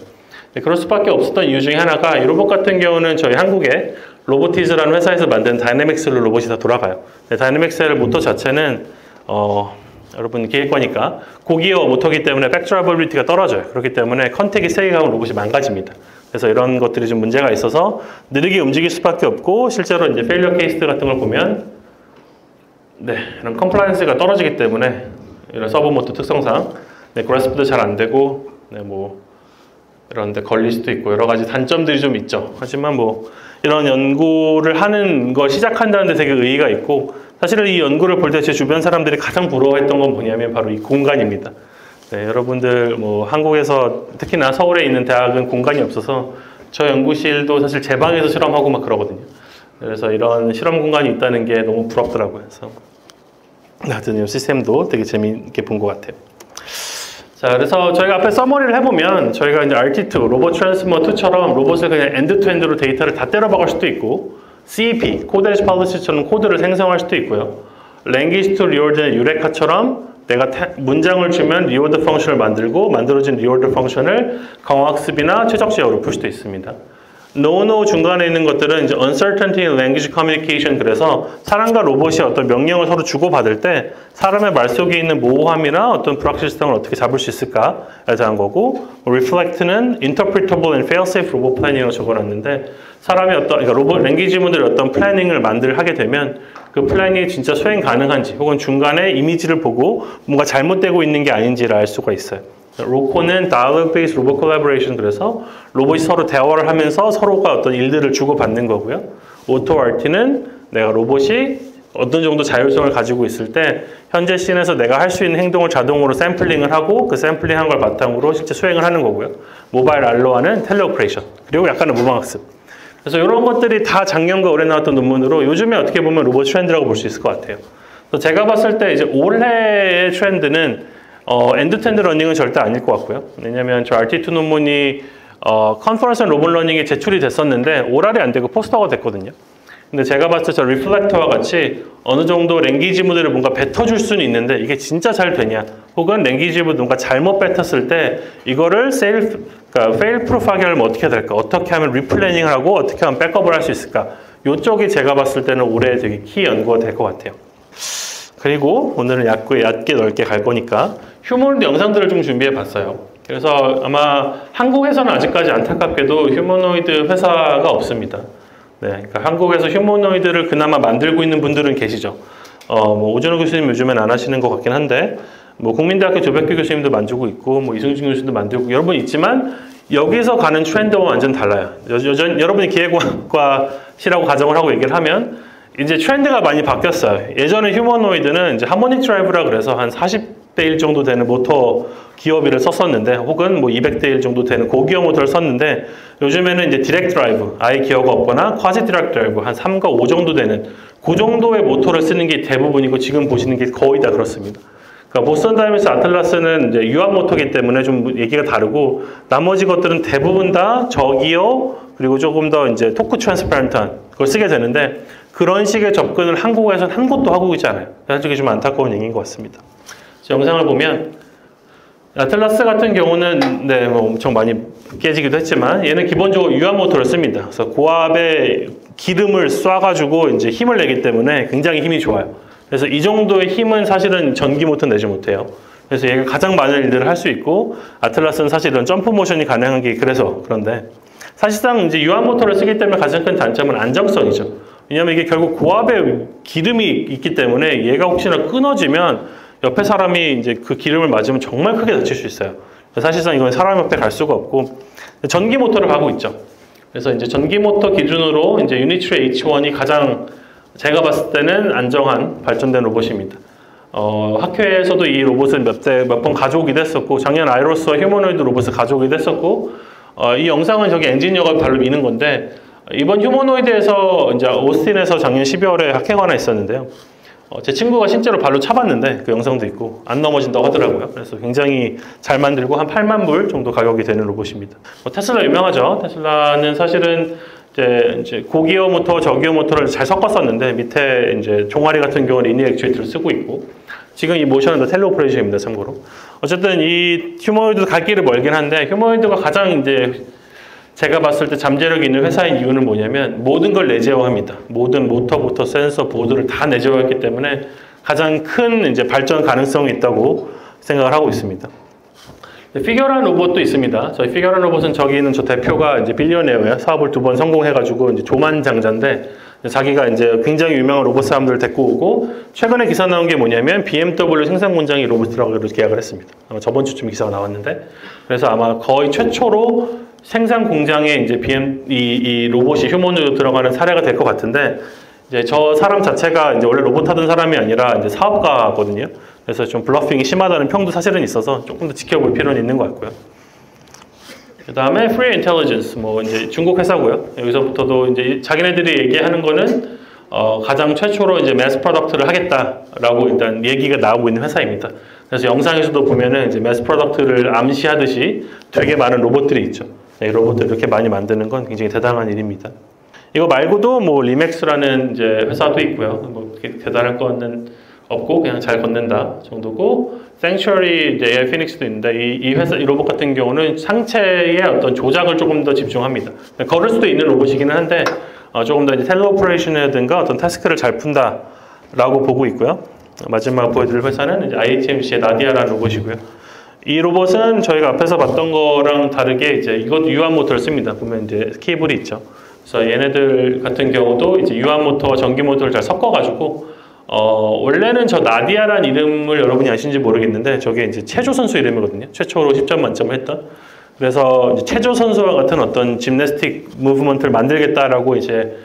그럴 수밖에 없었던 이유 중에 하나가 이 로봇 같은 경우는 저희 한국에 로보티즈라는 회사에서 만든 다이내믹스로 로봇이 다 돌아가요. 다이내믹스의 모터 자체는 여러분 기획과니까 고기어 모터기 때문에 백드라이버빌리티가 떨어져요. 그렇기 때문에 컨택이 세게 가면 로봇이 망가집니다. 그래서 이런 것들이 좀 문제가 있어서 느리게 움직일 수밖에 없고 실제로 이제 페일리어 케이스 같은 걸 보면 이런 컴플라이언스가 떨어지기 때문에 이런 서버 모터 특성상 그래스프도 잘 안 되고 뭐 이런 데 걸릴 수도 있고 여러 가지 단점들이 좀 있죠. 하지만 뭐 이런 연구를 하는 걸 시작한다는 데 되게 의의가 있고 사실은 이 연구를 볼 때 제 주변 사람들이 가장 부러워했던 건 뭐냐면 바로 이 공간입니다. 여러분들 뭐 한국에서 특히나 서울에 있는 대학은 공간이 없어서 저 연구실도 사실 제 방에서 실험하고 막 그러거든요. 그래서 이런 실험 공간이 있다는 게 너무 부럽더라고요. 그래서 하여튼 이 시스템도 되게 재미있게 본 것 같아요. 자, 그래서 저희가 앞에 서머리를 해보면 저희가 이제 RT2, 로봇 트랜스포머 2처럼 로봇을 그냥 엔드-투-엔드로 데이터를 다 때려박을 수도 있고, CEP, 코드 폴리시처럼 코드를 생성할 수도 있고요. 랭귀지 투 리워드의 유레카처럼 내가 문장을 주면 리워드 펑션을 만들고 만들어진 리워드 펑션을 강화학습이나 최적 제어로 풀 수도 있습니다. No 중간에 있는 것들은 이제 uncertainty in language communication, 그래서 사람과 로봇이 어떤 명령을 서로 주고받을 때 사람의 말 속에 있는 모호함이나 어떤 불확실성을 어떻게 잡을 수 있을까에 대한 거고, reflect는 interpretable and fail-safe robot planning으로 적어놨는데 사람이 어떤, 그러니까 로봇 랭귀지문들이 어떤 플래닝을 하게 되면 그 플래닝이 진짜 수행 가능한지 혹은 중간에 이미지를 보고 뭔가 잘못되고 있는 게 아닌지를 알 수가 있어요. 로코는 Dialogue-Based Robot Collaboration, 그래서 로봇이 서로 대화를 하면서 서로가 어떤 일들을 주고받는 거고요. Auto-RT는 내가 로봇이 어떤 정도 자율성을 가지고 있을 때 현재 씬에서 내가 할 수 있는 행동을 자동으로 샘플링을 하고 그 샘플링한 걸 바탕으로 실제 수행을 하는 거고요. 모바일 알로하는 텔레오퍼레이션, 그리고 약간의 모방학습. 그래서 이런 것들이 다 작년과 올해 나왔던 논문으로 요즘에 어떻게 보면 로봇 트렌드라고 볼 수 있을 것 같아요. 그래서 제가 봤을 때 이제 올해의 트렌드는 엔드-투-엔드 러닝은 절대 아닐 것 같고요. 왜냐면 저 RT2 논문이 컨퍼런스 로봇 러닝에 제출이 됐었는데 오랄이 안 되고 포스터가 됐거든요. 근데 제가 봤을 때 저 리플렉터와 같이 어느 정도 랭귀지 모델을 뭔가 뱉어줄 수는 있는데 이게 진짜 잘 되냐, 혹은 랭귀지 모델 뭔가 잘못 뱉었을 때 이거를 그러니까 fail proof 하게 하면 어떻게 될까, 어떻게 하면 리플래닝을 하고 어떻게 하면 백업을 할 수 있을까, 이쪽이 제가 봤을 때는 올해 되게 키 연구가 될 것 같아요. 그리고 오늘은 얕게 넓게 갈 거니까 휴머노이드 영상들을 좀 준비해 봤어요. 그래서 아마 한국에서는 아직까지 안타깝게도 휴머노이드 회사가 없습니다. 네, 그러니까 한국에서 휴머노이드를 그나마 만들고 있는 분들은 계시죠. 뭐 오준호 교수님 요즘엔 안 하시는 것 같긴 한데, 뭐 국민대학교 조백규 교수님도 만들고 있고, 뭐 이승준 교수님도 만들고 여러 분 있지만 여기서 가는 트렌드와 완전 달라요. 여러분이 기계과시라고 가정을 하고 얘기를 하면 이제 트렌드가 많이 바뀌었어요. 예전에 휴머노이드는 이제 하모닉 드라이브라 그래서 한 40대 1 정도 되는 모터 기어비를 썼었는데, 혹은 뭐 200대 1 정도 되는 고기어 모터를 썼는데, 요즘에는 이제 디렉트 드라이브, 아예 기어가 없거나 쿼지 디렉트 드라이브 한 3과 5 정도 되는 그 정도의 모터를 쓰는 게 대부분이고, 지금 보시는 게 거의 다 그렇습니다. 그러니까 보스턴 다이내믹스 아틀라스는 이제 유압 모터이기 때문에 좀 얘기가 다르고, 나머지 것들은 대부분 다 저기어 그리고 조금 더 이제 토크 트랜스퍼런트한 걸 쓰게 되는데, 그런 식의 접근을 한국에서는 한 곳도 하고 있지 않아요. 사실 그게 좀 안타까운 얘기인 것 같습니다. 영상을 보면 아틀라스 같은 경우는 네, 뭐 엄청 많이 깨지기도 했지만 얘는 기본적으로 유압 모터를 씁니다. 그래서 고압에 기름을 쏴가지고 이제 힘을 내기 때문에 굉장히 힘이 좋아요. 그래서 이 정도의 힘은 사실은 전기 모터 내지 못해요. 그래서 얘가 가장 많은 일들을 할 수 있고, 아틀라스는 사실 이런 점프 모션이 가능한 게 그래서 그런데, 사실상 이제 유압 모터를 쓰기 때문에 가장 큰 단점은 안정성이죠. 왜냐면 이게 결국 고압에 기름이 있기 때문에 얘가 혹시나 끊어지면 옆에 사람이 이제 그 기름을 맞으면 정말 크게 다칠 수 있어요. 사실상 이건 사람 옆에 갈 수가 없고, 전기 모터를 가고 있죠. 그래서 이제 전기 모터 기준으로 이제 유니트리 H1이 가장 제가 봤을 때는 안정한 발전된 로봇입니다. 학회에서도 이 로봇을 몇 번 가져오기도 했었고, 작년 아이로스와 휴머노이드 로봇을 가져오기도 했었고, 이 영상은 저기 엔지니어가 발로 미는 건데, 이번 휴머노이드에서 이제 오스틴에서 작년 12월에 학회가 하나 있었는데요. 제 친구가 실제로 발로 차봤는데 그 영상도 있고 안 넘어진다고 하더라고요. 그래서 굉장히 잘 만들고 한 8만 불 정도 가격이 되는 로봇입니다. 테슬라 유명하죠. 테슬라는 사실은 이제 고기어 모터, 저기어 모터를 잘 섞었었는데 밑에 이제 종아리 같은 경우는 리니어 액추에이터를 쓰고 있고, 지금 이 모션은 더 텔레오퍼레이션입니다. 참고로. 어쨌든 이 휴머노이드도 갈 길을 멀긴 한데, 휴머노이드가 가장 이제 제가 봤을 때 잠재력이 있는 회사인 이유는 뭐냐면 모든 걸 내재화합니다. 모든 모터부터 센서, 보드를 다 내재화했기 때문에 가장 큰 이제 발전 가능성이 있다고 생각을 하고 있습니다. 피겨란 로봇도 있습니다. 저희 피겨란 로봇은 저기 있는 저 대표가 이제 빌리어네어예요. 사업을 2번 성공해가지고 이제 조만장자인데, 자기가 이제 굉장히 유명한 로봇 사람들을 데리고 오고, 최근에 기사 나온 게 뭐냐면 BMW 생산 공장이 로봇이라고 계약을 했습니다. 아마 저번 주쯤 기사가 나왔는데, 그래서 아마 거의 최초로 생산 공장에 이제 이 로봇이 휴머노이드로 들어가는 사례가 될 것 같은데, 이제 저 사람 자체가 이제 원래 로봇 하던 사람이 아니라 이제 사업가거든요. 그래서 좀 블러핑이 심하다는 평도 사실은 있어서 조금 더 지켜볼 필요는 있는 것 같고요. 그 다음에 Free Intelligence, 뭐 이제 중국 회사고요. 여기서부터도 이제 자기네들이 얘기하는 거는 가장 최초로 이제 매스 프로덕트를 하겠다라고 일단 얘기가 나오고 있는 회사입니다. 그래서 영상에서도 보면은 이제 매스 프로덕트를 암시하듯이 되게 많은 로봇들이 있죠. 이 로봇들 이렇게 많이 만드는 건 굉장히 대단한 일입니다. 이거 말고도 뭐 리맥스라는 이제 회사도 있고요. 뭐 그렇게 대단할 거는 없고 그냥 잘 걷는다 정도고, Sanctuary AI Phoenix도 있는데 이 회사 이 로봇 같은 경우는 상체의 어떤 조작을 조금 더 집중합니다. 걸을 수도 있는 로봇이기는 한데 조금 더 이제 텔레오퍼레이션이라든가 어떤 타스크를 잘 푼다라고 보고 있고요. 마지막 보여드릴 회사는 이제 ITMC의 나디아라는 로봇이고요. 이 로봇은 저희가 앞에서 봤던 거랑 다르게 이제 이것도 유한 모터를 씁니다. 보면 이제 케이블이 있죠. 그래서 얘네들 같은 경우도 이제 유한 모터와 전기 모터를 잘 섞어가지고 원래는 저 나디아라는 이름을 여러분이 아시는지 모르겠는데 저게 이제 체조 선수 이름이거든요. 최초로 10점 만점을 했던. 그래서 이제 체조 선수와 같은 어떤 짐내스틱 무브먼트를 만들겠다라고 이제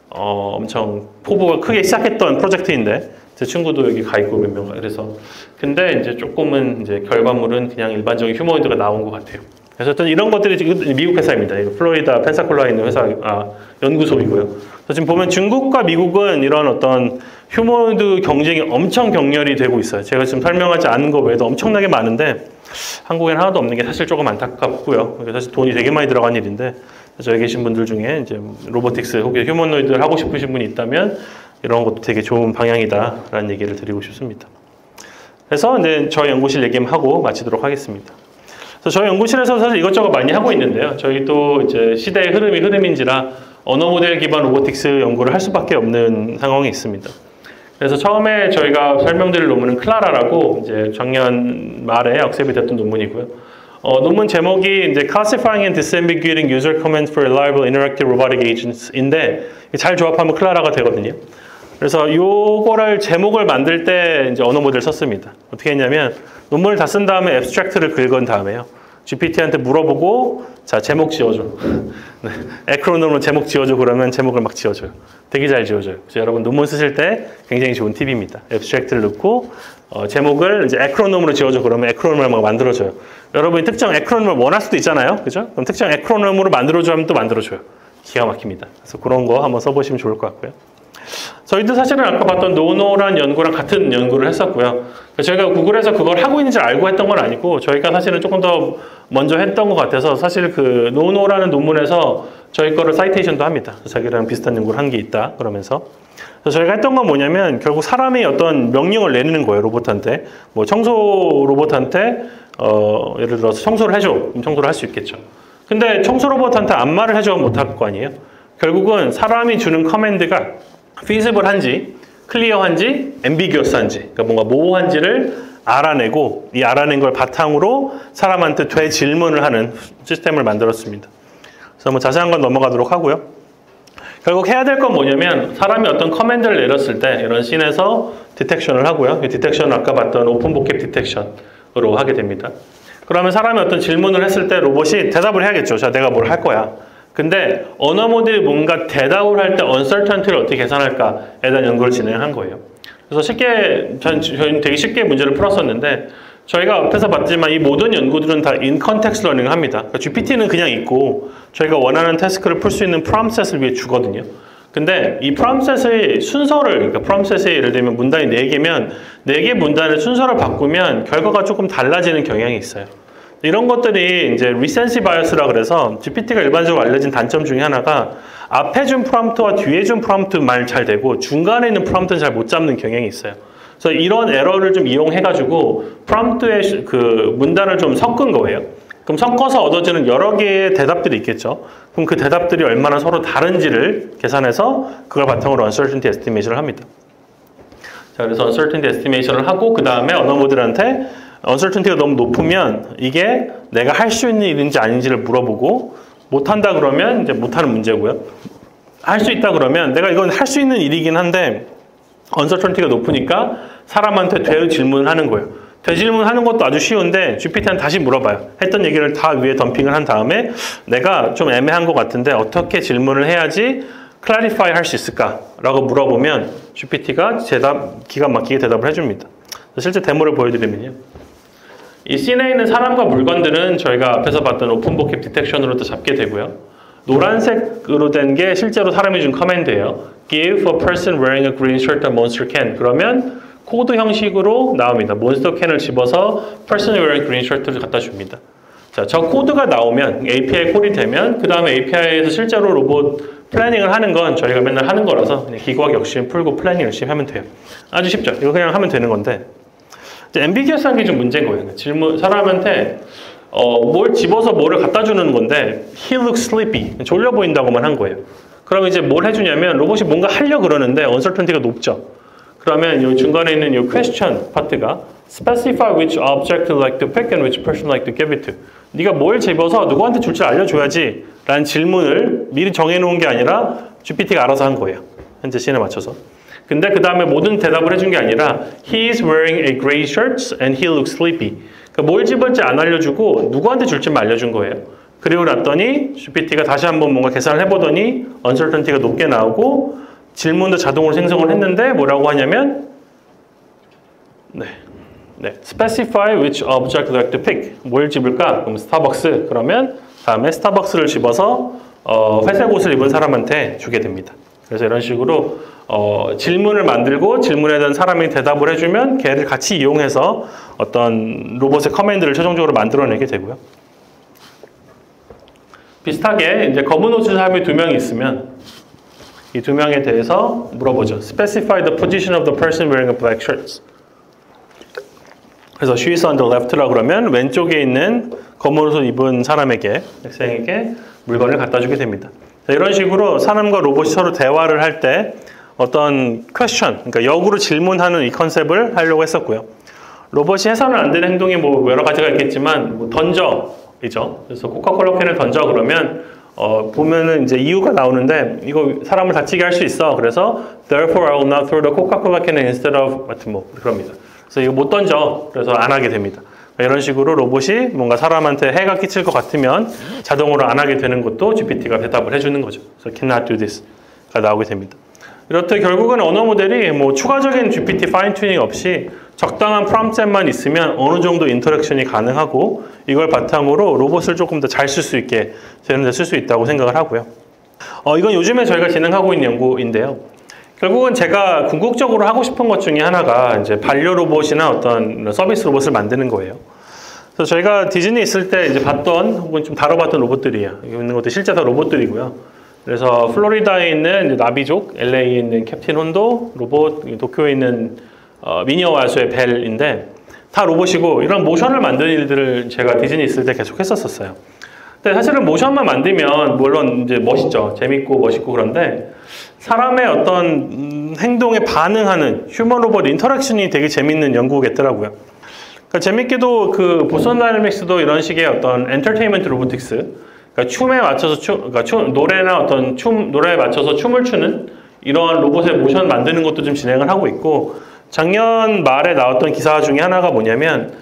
엄청 포부가 크게 시작했던 프로젝트인데 제 친구도 여기 가 있고 몇 명. 그래서 근데 이제 조금은 이제 결과물은 그냥 일반적인 휴머노이드가 나온 것 같아요. 그래서 어떤 이런 것들이 지금 미국 회사입니다. 플로리다 펜사콜라에 있는 회사 연구소이고요. 그래서 지금 보면 중국과 미국은 이런 어떤 휴머노이드 경쟁이 엄청 격렬히 되고 있어요. 제가 지금 설명하지 않은 거 외에도 엄청나게 많은데 한국에는 하나도 없는 게 사실 조금 안타깝고요. 사실 돈이 되게 많이 들어간 일인데 저기 계신 분들 중에 이제 로보틱스 혹은 휴머노이드를 하고 싶으신 분이 있다면 이런 것도 되게 좋은 방향이다라는 얘기를 드리고 싶습니다. 그래서 이제 저희 연구실 얘기하고 마치도록 하겠습니다. 그래서 저희 연구실에서 사실 이것저것 많이 하고 있는데요. 저희도 이제 시대의 흐름인지라 언어 모델 기반 로보틱스 연구를 할 수밖에 없는 상황이 있습니다. 그래서 처음에 저희가 설명드릴 논문은 클라라라고 이제 작년 말에 억셉이 됐던 논문이고요. 논문 제목이 이제 Classifying and Disambiguating User Commands for Reliable Interactive Robotic Agents인데 잘 조합하면 클라라가 되거든요. 그래서 요거를 제목을 만들 때 이제 언어 모델을 썼습니다. 어떻게 했냐면 논문을 다 쓴 다음에 앱스트랙트를 긁은 다음에요. GPT한테 물어보고 자 제목 지어줘. 네. 에크로놈으로 제목 지어줘 그러면 제목을 막 지어줘요. 되게 잘 지어줘요. 그래서 여러분 논문 쓰실 때 굉장히 좋은 팁입니다. 앱스트랙트를 넣고 제목을 이제 에크로놈으로 지어줘 그러면 에크로놈을 막 만들어줘요. 여러분이 특정 에크로놈을 원할 수도 있잖아요. 그죠? 그럼 특정 에크로놈으로 만들어줘 하면 또 만들어줘요. 기가 막힙니다. 그래서 그런 거 한번 써보시면 좋을 것 같고요. 저희도 사실은 아까 봤던 노노란 연구랑 같은 연구를 했었고요. 저희가 구글에서 그걸 하고 있는지 알고 했던 건 아니고 저희가 사실은 조금 더 먼저 했던 것 같아서 사실 그 노노라는 논문에서 저희 거를 사이테이션도 합니다. 자기랑 비슷한 연구를 한 게 있다 그러면서. 그래서 저희가 했던 건 뭐냐면 결국 사람이 어떤 명령을 내리는 거예요. 로봇한테. 뭐 청소 로봇한테 예를 들어서 청소를 해줘. 그럼 청소를 할 수 있겠죠. 근데 청소 로봇한테 아무 말을 해줘 못할 거 아니에요. 결국은 사람이 주는 커맨드가 feasible한지, 클리어한지, ambiguous한지, 그러니까 뭔가 모호한지를 알아내고 이 알아낸 걸 바탕으로 사람한테 되질문을 하는 시스템을 만들었습니다. 그래서 뭐 자세한 건 넘어가도록 하고요. 결국 해야 될 건 뭐냐면 사람이 어떤 커맨드를 내렸을 때 이런 씬에서 디텍션을 하고요. 이 디텍션은 아까 봤던 오픈 보캡 디텍션으로 하게 됩니다. 그러면 사람이 어떤 질문을 했을 때 로봇이 대답을 해야겠죠. 자, 내가 뭘 할 거야. 근데 언어 모델이 뭔가 대답을 할 때 uncertainty를 어떻게 계산할까에 대한 연구를 진행한 거예요. 그래서 저희는 되게 쉽게 문제를 풀었었는데 저희가 앞에서 봤지만 이 모든 연구들은 다 in context learning을 합니다. 그러니까 GPT는 그냥 있고 저희가 원하는 태스크를 풀 수 있는 프롬셋을 위해 주거든요. 근데 이 프롬셋의 순서를, 그러니까 프롬셋에 예를 들면 문단이 4개면 4개 문단의 순서를 바꾸면 결과가 조금 달라지는 경향이 있어요. 이런 것들이 이제 리센시 바이어스라 그래서 GPT가 일반적으로 알려진 단점 중에 하나가 앞에 준 프롬프트와 뒤에 준 프롬프트 말 잘 되고 중간에 있는 프롬프트는 잘 못 잡는 경향이 있어요. 그래서 이런 에러를 좀 이용해가지고 프롬프트의 그 문단을 좀 섞은 거예요. 그럼 섞어서 얻어지는 여러 개의 대답들이 있겠죠. 그럼 그 대답들이 얼마나 서로 다른지를 계산해서 그걸 바탕으로 uncertainty estimation을 합니다. 자, 그래서 uncertainty estimation을 하고 그 다음에 언어 모델한테 uncertainty가 너무 높으면 이게 내가 할 수 있는 일인지 아닌지를 물어보고 못한다 그러면 이제 못하는 문제고요. 할 수 있다 그러면 내가 이건 할 수 있는 일이긴 한데 uncertainty가 높으니까 사람한테 되어 질문을 하는 거예요. 되질문하는 것도 아주 쉬운데 GPT한테 다시 물어봐요. 했던 얘기를 다 위에 덤핑을 한 다음에 내가 좀 애매한 것 같은데 어떻게 질문을 해야지 clarify 할 수 있을까라고 물어보면 GPT가 기가 막히게 대답을 해줍니다. 실제 데모를 보여드리면요. 이 씬에 있는 사람과 물건들은 저희가 앞에서 봤던 오픈 보캡 디텍션으로도 잡게 되고요. 노란색으로 된 게 실제로 사람이 준 커맨드예요. Give a person wearing a green shirt a monster can. 그러면 코드 형식으로 나옵니다. 몬스터 캔을 집어서 person wearing green shirt를 갖다 줍니다. 자, 저 코드가 나오면 API 콜이 되면 그 다음에 API에서 실제로 로봇 플래닝을 하는 건 저희가 맨날 하는 거라서 그냥 기구학 열심히 풀고 플래닝 열심히 하면 돼요. 아주 쉽죠. 이거 그냥 하면 되는 건데 이제 앰비기어스한 게 좀 문제인 거예요. 질문 사람한테 뭘 집어서 뭐를 갖다 주는 건데 he looks sleepy 졸려 보인다고만 한 거예요. 그럼 이제 뭘 해주냐면 로봇이 뭔가 하려고 그러는데 uncertainty가 높죠. 그러면 이 중간에 있는 이 question 파트가 specify which object you like to pick and which person you like to give it to. 네가 뭘 집어서 누구한테 줄지 알려줘야지 라는 질문을 미리 정해놓은 게 아니라 GPT가 알아서 한 거예요. 현재 씬에 맞춰서. 근데 그 다음에 모든 대답을 해준 게 아니라 he is wearing a gray shirt and he looks sleepy. 그러니까 뭘 집을지 안 알려주고 누구한테 줄지만 알려준 거예요. 그리고 났더니 GPT가 다시 한번 뭔가 계산을 해보더니 uncertainty가 높게 나오고 질문도 자동으로 생성을 했는데 뭐라고 하냐면 specify which object you like to pick. 뭘 집을까? 그럼 스타벅스. 그러면 다음에 스타벅스를 집어서 회색 옷을 입은 사람한테 주게 됩니다. 그래서 이런 식으로 질문을 만들고 질문에 대한 사람이 대답을 해주면 걔를 같이 이용해서 어떤 로봇의 커맨드를 최종적으로 만들어내게 되고요. 비슷하게 이제 검은 옷을 사람이 2명이 있으면 이 2명에 대해서 물어보죠. Specify the position of the person wearing a black shirt. 그래서 she is on the left라 그러면 왼쪽에 있는 검은 옷을 입은 사람에게, 학생에게 물건을 갖다 주게 됩니다. 자, 이런 식으로 사람과 로봇이 서로 대화를 할 때 어떤 question, 그러니까 역으로 질문하는 이 컨셉을 하려고 했었고요. 로봇이 해서는 안 되는 행동이 뭐 여러 가지가 있겠지만 뭐 던져이죠. 그래서 코카콜라 캔을 던져 그러면 보면은 이제 이유가 나오는데 이거 사람을 다치게 할 수 있어. 그래서 therefore I will not throw the Coca-Cola can instead of 하여튼 뭐 그럽니다. 그래서 이거 못 던져. 그래서 안 하게 됩니다. 이런 식으로 로봇이 뭔가 사람한테 해가 끼칠 것 같으면 자동으로 안 하게 되는 것도 GPT가 대답을 해주는 거죠. 그래서 cannot do this가 나오게 됩니다. 이렇듯 결국은 언어 모델이 뭐 추가적인 GPT 파인 튜닝 없이 적당한 프롬프트만 있으면 어느 정도 인터랙션이 가능하고 이걸 바탕으로 로봇을 조금 더 잘 쓸 수 있게 되는 데 쓸 수 있다고 생각을 하고요. 이건 요즘에 저희가 진행하고 있는 연구인데요. 결국은 제가 궁극적으로 하고 싶은 것 중에 하나가 이제 반려 로봇이나 어떤 서비스 로봇을 만드는 거예요. 그래서 저희가 디즈니 있을 때 이제 봤던 혹은 좀 다뤄봤던 로봇들이에요. 여기 있는 것도 실제 다 로봇들이고요. 그래서 플로리다에 있는 나비족, LA에 있는 캡틴 혼도 로봇, 도쿄에 있는 미니어 와수의 벨인데 다 로봇이고 이런 모션을 만드는 일들을 제가 디즈니 있을 때 계속 했었어요. 근데 사실은 모션만 만들면 물론 이제 멋있죠. 재밌고 멋있고 그런데 사람의 어떤 행동에 반응하는 휴먼 로봇 인터랙션이 되게 재밌는 연구겠더라고요. 그러니까 재밌게도 그 보스턴 다이내믹스도 이런 식의 어떤 엔터테인먼트 로보틱스, 그러니까 춤에 맞춰서 노래나 어떤 노래에 맞춰서 춤을 추는 이러한 로봇의 모션 만드는 것도 좀 진행을 하고 있고 작년 말에 나왔던 기사 중에 하나가 뭐냐면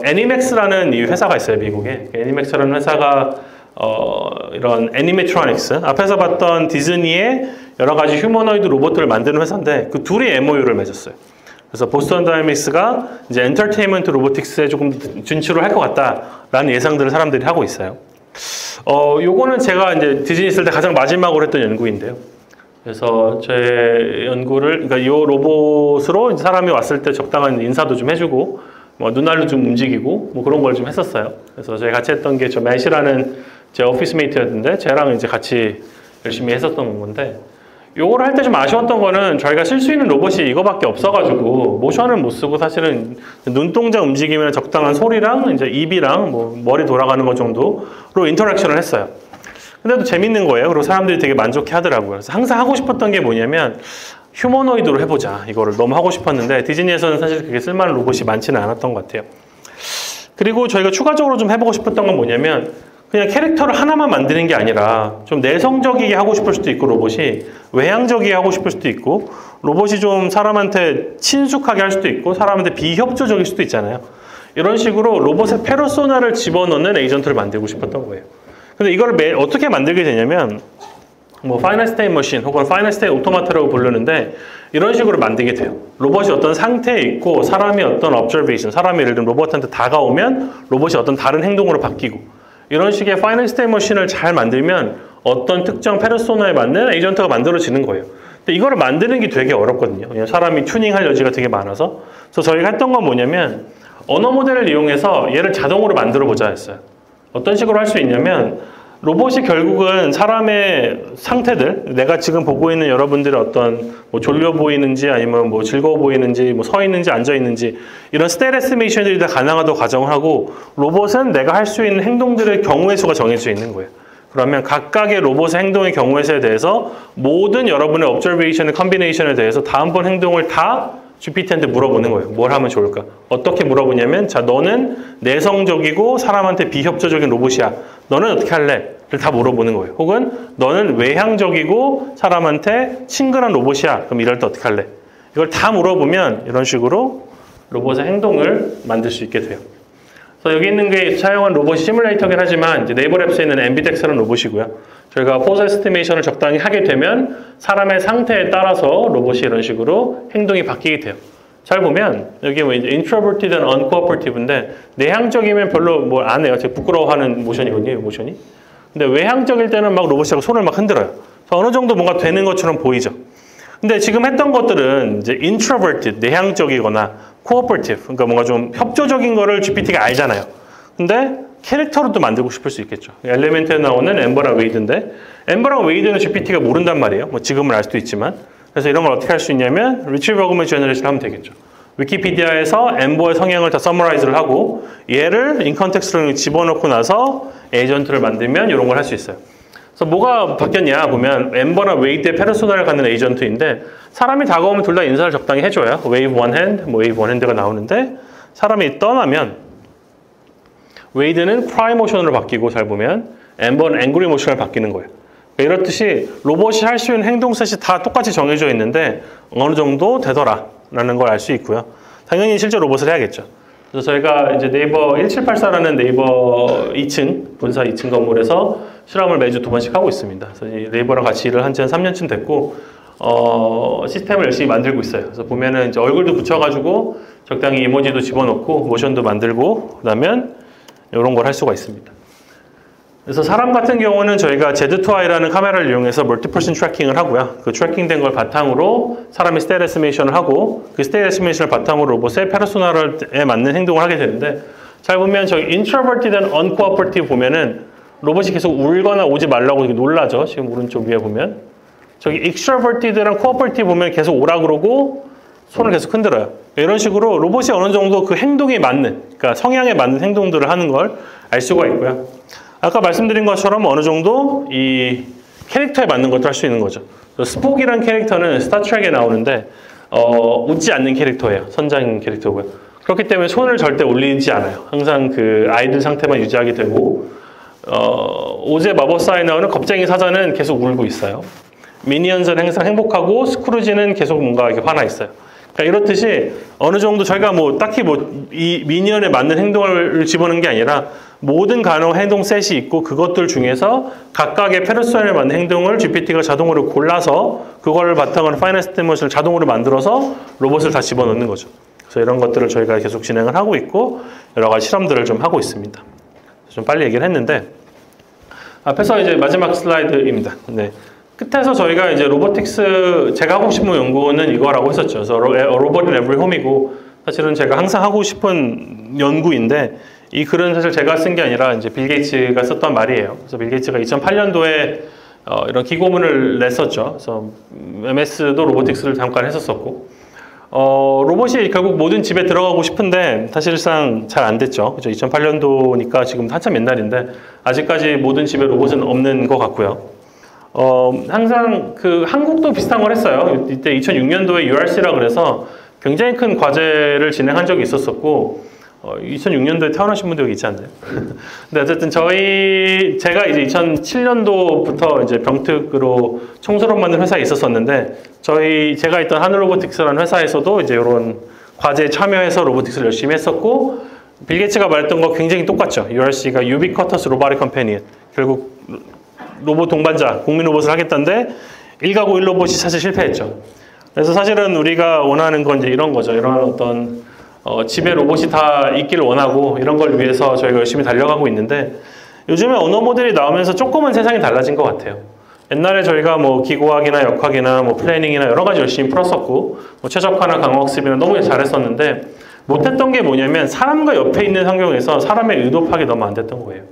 애니맥스라는 이 회사가 있어요, 미국에. 애니맥스라는 회사가 이런 애니메트로닉스 앞에서 봤던 디즈니의 여러 가지 휴머노이드 로봇들을 만드는 회사인데 그 둘이 MOU를 맺었어요. 그래서 보스턴 다이내믹스가 이제 엔터테인먼트 로보틱스에 조금 진출을 할 것 같다라는 예상들을 사람들이 하고 있어요. 요거는 제가 이제 디즈니 있을 때 가장 마지막으로 했던 연구인데요. 그래서 제 연구를, 그러니까 이 로봇으로 이제 사람이 왔을 때 적당한 인사도 좀 해주고, 뭐 눈알도 좀 움직이고, 뭐 그런 걸 좀 했었어요. 그래서 저희 같이 했던 게 저 매시라는 제 오피스 메이트였는데, 쟤랑 이제 같이 열심히 했었던 건데, 요거를 할 때 좀 아쉬웠던 거는 저희가 쓸 수 있는 로봇이 이거밖에 없어가지고, 모션을 못 쓰고 사실은 눈동자 움직이면 적당한 소리랑 이제 입이랑 뭐 머리 돌아가는 것 정도로 인터랙션을 했어요. 근데도 재밌는 거예요. 그리고 사람들이 되게 만족해 하더라고요. 그래서 항상 하고 싶었던 게 뭐냐면 휴머노이드로 해보자. 이거를 너무 하고 싶었는데 디즈니에서는 사실 그게 쓸만한 로봇이 많지는 않았던 것 같아요. 그리고 저희가 추가적으로 좀 해보고 싶었던 건 뭐냐면 그냥 캐릭터를 하나만 만드는 게 아니라 좀 내성적이게 하고 싶을 수도 있고 로봇이 외향적이게 하고 싶을 수도 있고 로봇이 좀 사람한테 친숙하게 할 수도 있고 사람한테 비협조적일 수도 있잖아요. 이런 식으로 로봇의 페르소나를 집어넣는 에이전트를 만들고 싶었던 거예요. 근데 이걸 어떻게 만들게 되냐면 뭐 파이널 스테이트 머신 혹은 파이널 스테이트 오토마타라고 부르는데 이런 식으로 만들게 돼요. 로봇이 어떤 상태에 있고 사람이 어떤 observation, 사람이 예를 들면 로봇한테 다가오면 로봇이 어떤 다른 행동으로 바뀌고 이런 식의 파이널 스테이트 머신을 잘 만들면 어떤 특정 페르소나에 맞는 에이전트가 만들어지는 거예요. 근데 이거를 만드는 게 되게 어렵거든요. 왜냐면 사람이 튜닝할 여지가 되게 많아서. 그래서 저희가 했던 건 뭐냐면 언어 모델을 이용해서 얘를 자동으로 만들어 보자 했어요. 어떤 식으로 할 수 있냐면 로봇이 결국은 사람의 상태들, 내가 지금 보고 있는 여러분들의 어떤 뭐 졸려 보이는지 아니면 뭐 즐거워 보이는지 뭐 서 있는지 앉아 있는지 이런 스테이트 에스티메이션들이 다 가능하다고 가정을 하고 로봇은 내가 할 수 있는 행동들의 경우의 수가 정해져 있는 거예요. 그러면 각각의 로봇의 행동의 경우의 수에 대해서 모든 여러분의 observation의 컨비네이션에 대해서 다음번 행동을 다 GPT한테 물어보는 거예요. 뭘 하면 좋을까? 어떻게 물어보냐면 자, 너는 내성적이고 사람한테 비협조적인 로봇이야. 너는 어떻게 할래? 를 다 물어보는 거예요. 혹은 너는 외향적이고 사람한테 친근한 로봇이야. 그럼 이럴 때 어떻게 할래? 이걸 다 물어보면 이런 식으로 로봇의 행동을 만들 수 있게 돼요. 그래서 여기 있는 게 사용한 로봇이 시뮬레이터긴 하지만 이제 네이버 랩스에 있는 앰비덱스라는 로봇이고요. 저희가 포즈 에스티메이션을 적당히 하게 되면 사람의 상태에 따라서 로봇이 이런 식으로 행동이 바뀌게 돼요. 잘 보면 여기 뭐 이제 introverted and uncooperative,인데 내향적이면 별로 뭘 안 해요. 되게 부끄러워하는 모션이거든요, 모션이. 근데 외향적일 때는 막 로봇이 손을 막 흔들어요. 그래서 어느 정도 뭔가 되는 것처럼 보이죠. 근데 지금 했던 것들은 이제 introverted, 내향적이거나 cooperative, 그러니까 뭔가 좀 협조적인 거를 GPT가 알잖아요. 근데 캐릭터로도 만들고 싶을 수 있겠죠. 엘리멘트에 나오는 엠버랑 웨이드인데 엠버랑 웨이드는 GPT가 모른단 말이에요. 뭐 지금은 알 수도 있지만. 그래서 이런 걸 어떻게 할 수 있냐면 Retrieval Augmented Generation 하면 되겠죠. 위키피디아에서 엠버의 성향을 다 서머라이즈를 하고 얘를 인컨텍스트로 집어넣고 나서 에이전트를 만들면 이런 걸 할 수 있어요. 그래서 뭐가 바뀌었냐 보면 엠버나 웨이드의 페르소나를 갖는 에이전트인데 사람이 다가오면 둘 다 인사를 적당히 해줘요. wave one hand, 뭐 wave one hand가 나오는데 사람이 떠나면 웨이드는 cry 모션으로 바뀌고 잘 보면 엠버는 angry 모션으로 바뀌는 거예요. 그러니까 이렇듯이 로봇이 할 수 있는 행동 셋이 다 똑같이 정해져 있는데 어느 정도 되더라라는 걸 알 수 있고요. 당연히 실제 로봇을 해야겠죠. 그래서 저희가 이제 네이버 1784라는 네이버 2층, 본사 2층 건물에서 실험을 매주 2번씩 하고 있습니다. 그래서 네이버랑 같이 일을 한 지 한 3년쯤 됐고, 시스템을 열심히 만들고 있어요. 그래서 보면은 이제 얼굴도 붙여가지고 적당히 이모지도 집어넣고 모션도 만들고 그다음엔 이런 걸 할 수가 있습니다. 그래서 사람 같은 경우는 저희가 Z2i라는 카메라를 이용해서 멀티퍼슨 트래킹을 하고요. 그 트래킹된 걸 바탕으로 사람이 스테이트 에스티메이션을 하고 그 스테이트 에스티메이션을 바탕으로 로봇의 페르소나에 맞는 행동을 하게 되는데 잘 보면 저기 introverted and uncooperative 보면은 로봇이 계속 울거나 오지 말라고 놀라죠. 지금 오른쪽 위에 보면 저기 extroverted랑 cooperative 보면 계속 오라 그러고 손을 계속 흔들어요. 이런 식으로 로봇이 어느 정도 그 행동에 맞는, 그러니까 성향에 맞는 행동들을 하는 걸 알 수가 있고요. 아까 말씀드린 것처럼 어느 정도 이 캐릭터에 맞는 것도 할 수 있는 거죠. 스폭이라는 캐릭터는 스타트랙에 나오는데 웃지 않는 캐릭터예요. 선장 캐릭터고요. 그렇기 때문에 손을 절대 올리지 않아요. 항상 그 아이들 상태만 유지하게 되고 오즈의 마법사에 나오는 겁쟁이 사자는 계속 울고 있어요. 미니언즈는 항상 행복하고 스크루지는 계속 뭔가 이렇게 화나 있어요. 그러니까 이렇듯이 어느 정도 저희가 뭐 딱히 뭐 이 미니언에 맞는 행동을 집어넣는 게 아니라 모든 가능한 행동 셋이 있고 그것들 중에서 각각의 페르소나에 맞는 행동을 GPT가 자동으로 골라서 그걸 바탕으로 파이널 에스티메이션을 자동으로 만들어서 로봇을 다 집어넣는 거죠. 그래서 이런 것들을 저희가 계속 진행을 하고 있고 여러 가지 실험들을 좀 하고 있습니다. 좀 빨리 얘기를 했는데 앞에서 이제 마지막 슬라이드입니다. 네. 끝에서 저희가 이제 로보틱스 제가 하고 싶은 연구는 이거라고 했었죠. 그래서 로봇 인 에브리 홈이고 사실은 제가 항상 하고 싶은 연구인데 이 글은 사실 제가 쓴 게 아니라 이제 빌 게이츠가 썼던 말이에요. 그래서 빌 게이츠가 2008년도에 이런 기고문을 냈었죠. 그래서 MS도 로보틱스를 잠깐 했었었고 로봇이 결국 모든 집에 들어가고 싶은데 사실상 잘 안 됐죠. 그죠? 2008년도니까 지금 한참 옛날인데 아직까지 모든 집에 로봇은 없는 것 같고요. 항상 그 한국도 비슷한 걸 했어요. 이때 2006년도에 URC라 그래서 굉장히 큰 과제를 진행한 적이 있었었고 2006년도에 태어나신 분들 여기 있지 않나요? 근데 어쨌든 제가 이제 2007년도부터 이제 병특으로 청소를 만든 회사에 있었었는데 제가 있던 하늘로보틱스라는 회사에서도 이제 이런 과제에 참여해서 로보틱스를 열심히 했었고 빌 게이츠가 말했던 거 굉장히 똑같죠. URC가 Ubiquitous Robotic Companion. 결국 로봇 동반자, 국민 로봇을 하겠다는데 1가구 1로봇이 사실 실패했죠. 그래서 사실은 우리가 원하는 건 이제 이런 거죠. 이런 어떤 집에 로봇이 다 있기를 원하고 이런 걸 위해서 저희가 열심히 달려가고 있는데 요즘에 언어 모델이 나오면서 조금은 세상이 달라진 것 같아요. 옛날에 저희가 뭐 기고학이나 역학이나 뭐 플래닝이나 여러 가지 열심히 풀었었고 뭐 최적화나 강화학습이나 너무 잘했었는데 못했던 게 뭐냐면 사람과 옆에 있는 환경에서 사람의 의도 파악이 너무 안 됐던 거예요.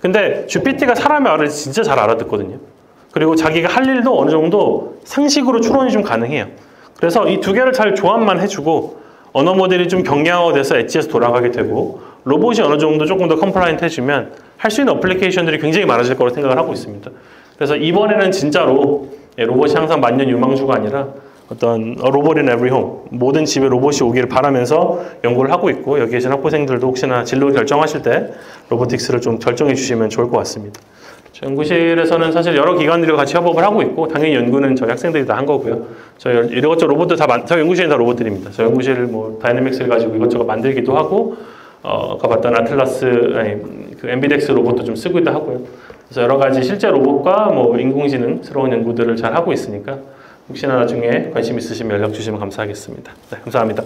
근데 GPT가 사람의 말을 진짜 잘 알아듣거든요. 그리고 자기가 할 일도 어느 정도 상식으로 추론이 좀 가능해요. 그래서 이 두 개를 잘 조합만 해주고 언어 모델이 좀 경량화돼서 엣지에서 돌아가게 되고 로봇이 어느 정도 조금 더 컴플라이언트 해주면 할 수 있는 어플리케이션들이 굉장히 많아질 거라고 생각을 하고 있습니다. 그래서 이번에는 진짜로 로봇이 항상 만년 유망주가 아니라 어떤 로봇 in every home, 모든 집에 로봇이 오기를 바라면서 연구를 하고 있고 여기 계신 학부생들도 혹시나 진로 결정하실 때 로보틱스를 좀 결정해 주시면 좋을 것 같습니다. 연구실에서는 사실 여러 기관들과 같이 협업을 하고 있고 당연히 연구는 저희 학생들이 다 한 거고요. 저희 이것저것 로봇들 저희 연구실에 다 로봇들입니다. 저희 연구실 뭐 다이내믹스를 가지고 이것저것 만들기도 하고 아까 봤던 그 엠비덱스 로봇도 좀 쓰기도 하고요. 그래서 여러 가지 실제 로봇과 뭐 인공지능스러운 연구들을 잘 하고 있으니까 혹시나 나중에 관심 있으시면 연락 주시면 감사하겠습니다. 네, 감사합니다.